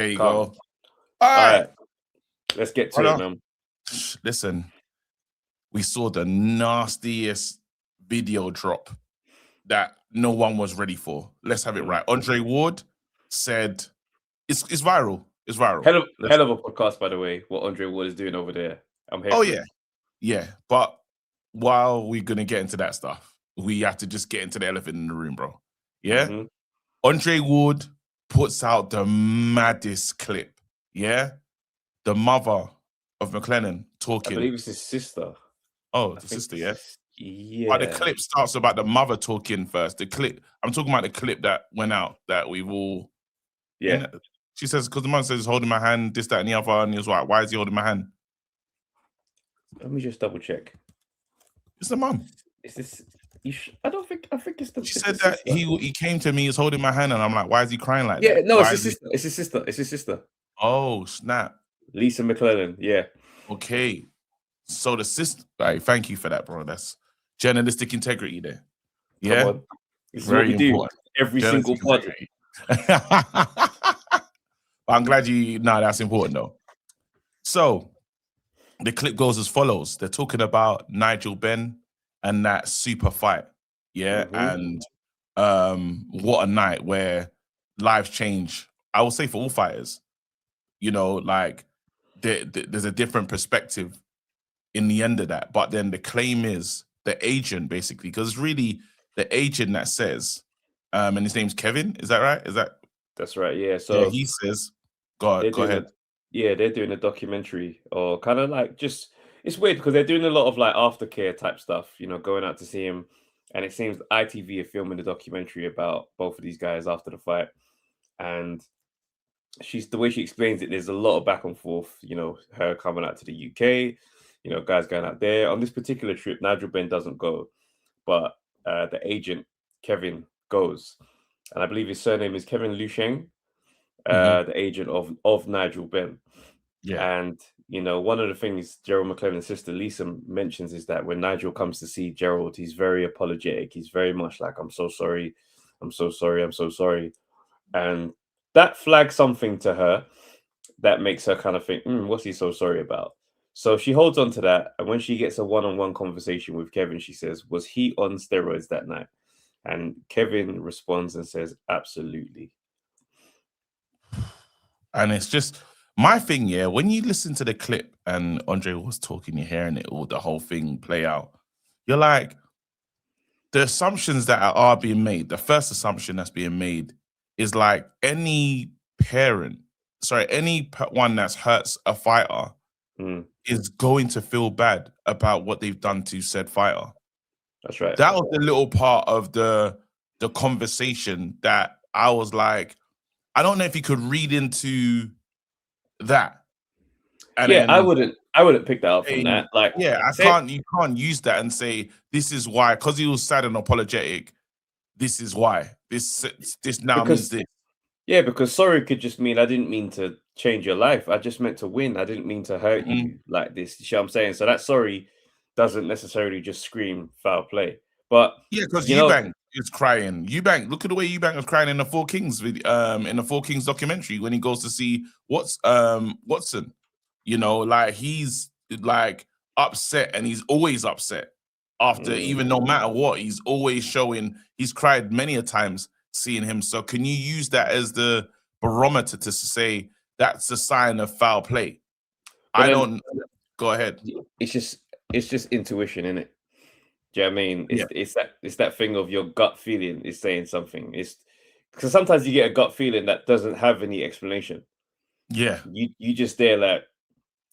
There you Calm. go. All right. Let's get to it, man. Listen, we saw the nastiest video drop that no one was ready for. Let's have it right. Andre Ward said it's viral. It's viral. Hell of a podcast, by the way, what Andre Ward is doing over there. I'm here. Oh, yeah. Yeah. But while we're going to get into that stuff, we have to just get into the elephant in the room, bro. Yeah? Andre Ward puts out the maddest clip. Yeah? The mother of Mclellan talking. I believe it's his sister. Oh, the sister, yeah? Yeah. But the clip starts about the mother talking first. The clip, I'm talking about the clip that went out that we've all... Yeah. You know, she says, because the mother says, holding my hand, this, that, and the other. And he was like, why is he holding my hand? Let me just double check. It's the mum. Is this... I think it's the... She said that he came to me, he's holding my hand, and I'm like, why is he crying like that? Yeah, no, it's his sister. It's his sister. It's his sister. Oh, snap. Lisa Mclellan, yeah. Okay. So the sister... Right, thank you for that, bro. That's journalistic integrity there. Yeah? Come on. This is very what we important. Do every single pod. I'm glad that's important, though. So, the clip goes as follows. They're talking about Nigel Benn and that super fight. Yeah. And what a night where lives change. I will say for all fighters, you know, like there's a different perspective in the end of that. But then the claim is the agent, basically, because it's really the agent that says, and his name's Kevin. Is that right? That's right. Yeah. So yeah, he says, go ahead. They're doing a documentary, or kind of like just, it's weird because they're doing a lot of like aftercare type stuff, you know, going out to see him. And it seems ITV are filming a documentary about both of these guys after the fight. And the way she explains it, there's a lot of back and forth, you know, her coming out to the UK, you know, guys going out there. On this particular trip, Nigel Benn doesn't go, but the agent, Kevin, goes. And I believe his surname is Kevin Lusheng, the agent of Nigel Benn. Yeah. And, you know, one of the things Gerald McLellan's sister Lisa mentions is that when Nigel comes to see Gerald, he's very apologetic. He's very much like, I'm so sorry. I'm so sorry. I'm so sorry. And that flags something to her that makes her kind of think, what's he so sorry about? So she holds on to that. And when she gets a one-on-one conversation with Kevin, she says, was he on steroids that night? And Kevin responds and says, absolutely. And it's just my thing, yeah, when you listen to the clip and Andre was talking, you're hearing it all, the whole thing play out, you're like, the assumptions that are being made, the first assumption that's being made is like any one that hurts a fighter is going to feel bad about what they've done to said fighter. That's right. That was the little part of the conversation that I was like, I don't know if you could read into that. And yeah, I wouldn't pick that up from that. Like, yeah, you can't use that and say this is why, because he was sad and apologetic. This is why this now means this. Yeah, because sorry could just mean I didn't mean to change your life. I just meant to win. I didn't mean to hurt you like this. You see what I'm saying? So that sorry doesn't necessarily just scream foul play. But yeah, because Eubank is crying. Eubank, look at the way Eubank was crying in the Four Kings in the Four Kings documentary when he goes to see Watson. You know, like he's like upset, and he's always upset after, even no matter what, he's always showing. He's cried many a times seeing him. So can you use that as the barometer to say that's a sign of foul play? Go ahead. It's just intuition, isn't it? Do you know what I mean? It's that thing of your gut feeling is saying something. It's because sometimes you get a gut feeling that doesn't have any explanation. Yeah. You just there like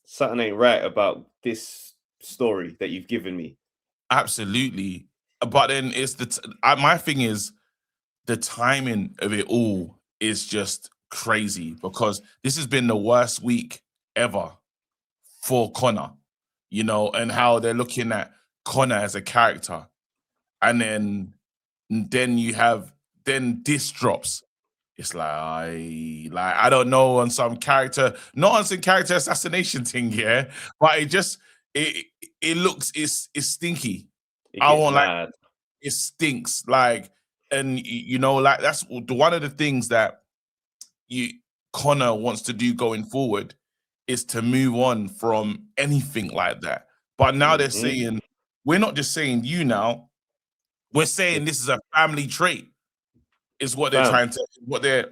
something ain't right about this story that you've given me. Absolutely. But then it's my thing is the timing of it all is just crazy, because this has been the worst week ever for Conor, you know, and how they're looking at Conor as a character. And then you have this drops. It's like I don't know, on some character, not on some character assassination thing, yeah. But it looks it's stinky. I won't like it stinks. Like, and you know, like that's one of the things that Conor wants to do going forward is to move on from anything like that. But now they're saying, we're not just saying you now, we're saying this is a family trait, is what they're trying to, what they're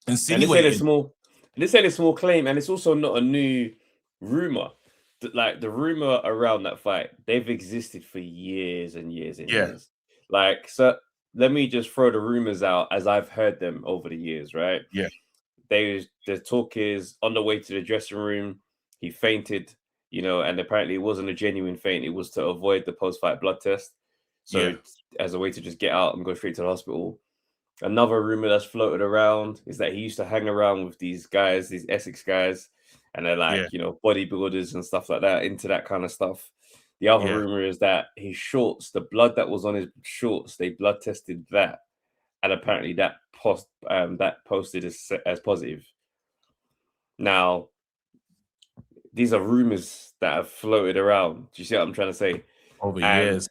insinuating. And they say a small claim, and it's also not a new rumor. Like the rumor around that fight, they've existed for years and years and years. Like, so let me just throw the rumors out as I've heard them over the years, right? Yeah. The talk is on the way to the dressing room, he fainted, you know, and apparently it wasn't a genuine faint. It was to avoid the post-fight blood test. So as a way to just get out and go straight to the hospital. Another rumor that's floated around is that he used to hang around with these guys, these Essex guys, and they're like, you know, bodybuilders and stuff like that, into that kind of stuff. The other rumor is that his shorts, the blood that was on his shorts, they blood tested that, and apparently that posted as positive. Now, these are rumors that have floated around. Do you see what I'm trying to say? Over years.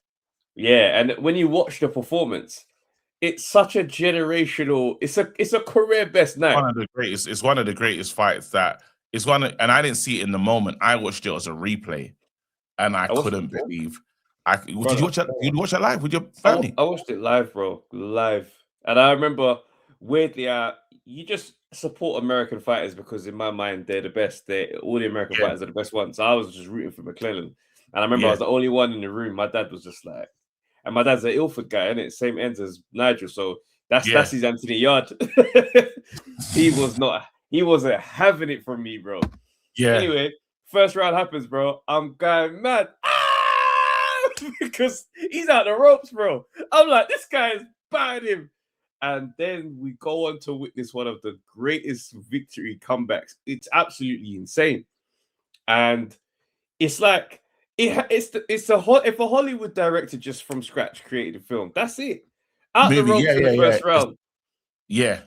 Yeah, and when you watch the performance, it's such a generational. It's a career best night. One of the greatest. It's one of the greatest fights that is one. And I didn't see it in the moment. I watched it as a replay, and I couldn't believe. Did you watch that? Did you watch that live with your family? I watched it live, bro, live. And I remember weirdly, you just support American fighters because in my mind they're the best. All the American fighters are the best ones. So I was just rooting for Mclellan, and I remember I was the only one in the room. My dad was just like. And my dad's an Ilford guy, and it same ends as Nigel, so that's his Anthony Yard. He wasn't having it from me, bro. Yeah. Anyway, first round happens, bro. I'm going mad because he's out the ropes, bro. I'm like, this guy is batting him, and then we go on to witness one of the greatest victory comebacks. It's absolutely insane, and it's like. If a Hollywood director just from scratch created a film, that's it. Out the ropes in the first round. Yeah.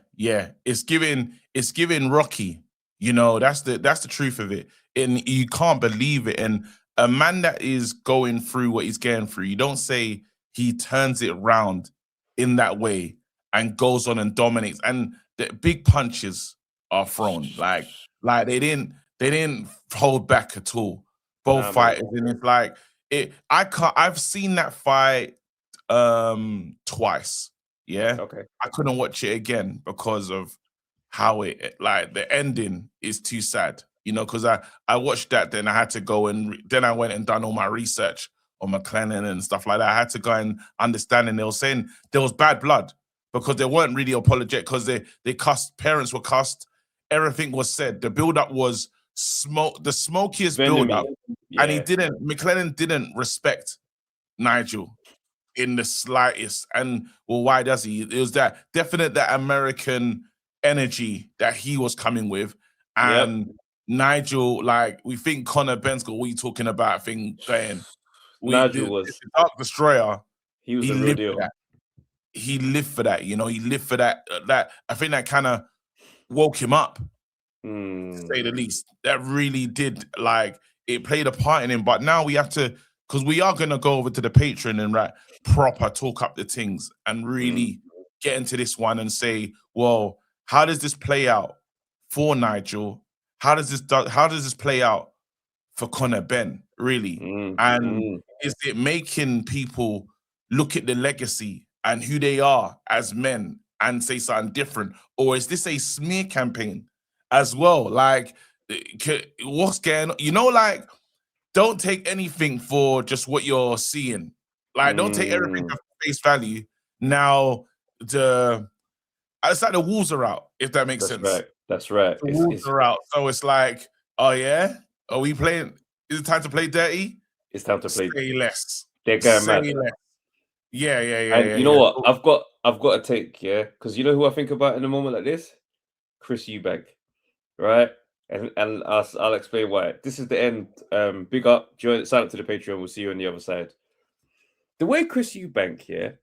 It's giving Rocky. You know, that's the truth of it. And you can't believe it. And a man that is going through what he's going through, you don't say he turns it around in that way and goes on and dominates. And the big punches are thrown. Like they didn't hold back at all. Both fighters, and it's like it. I've seen that fight twice. Yeah. Okay. I couldn't watch it again because of how it, like, the ending is too sad. You know, because I watched that, then I had to go and then I went and done all my research on Mclellan and stuff like that. I had to go and understand, and they were saying there was bad blood because they weren't really apologetic because they cussed, parents were cussed, everything was said. The build-up was the smokiest build-up. And Mclellan didn't respect Nigel in the slightest. And well, why does he? It was that American energy that he was coming with. And Nigel, like, we think Conor Ben's got what you talking about thing going. Nigel was the Dark Destroyer. He was the real deal. He lived for that, you know, he lived for that. I think that kind of woke him up, to say the least. That really did, like, it played a part in him. But now we have to, because we are going to go over to the Patreon and proper talk up the things and really get into this one and say, well, how does this play out for Nigel? How does this play out for Conor Ben, really? And is it making people look at the legacy and who they are as men and say something different? Or is this a smear campaign as well? Like, what's going on? You know, like, don't take anything for just what you're seeing. Like, don't take everything at face value. Now, it's like the Wolves are out, if that makes sense. That's right. The Wolves are out. So it's like, oh yeah? Are we playing? Is it time to play dirty? It's time to play. Say less. They're going mad. Less. Yeah. And you know what? I've got to take, because you know who I think about in a moment like this? Chris Eubank, right? And I'll explain why. This is the end. Big up. Sign up to the Patreon. We'll see you on the other side. The way Chris Eubank,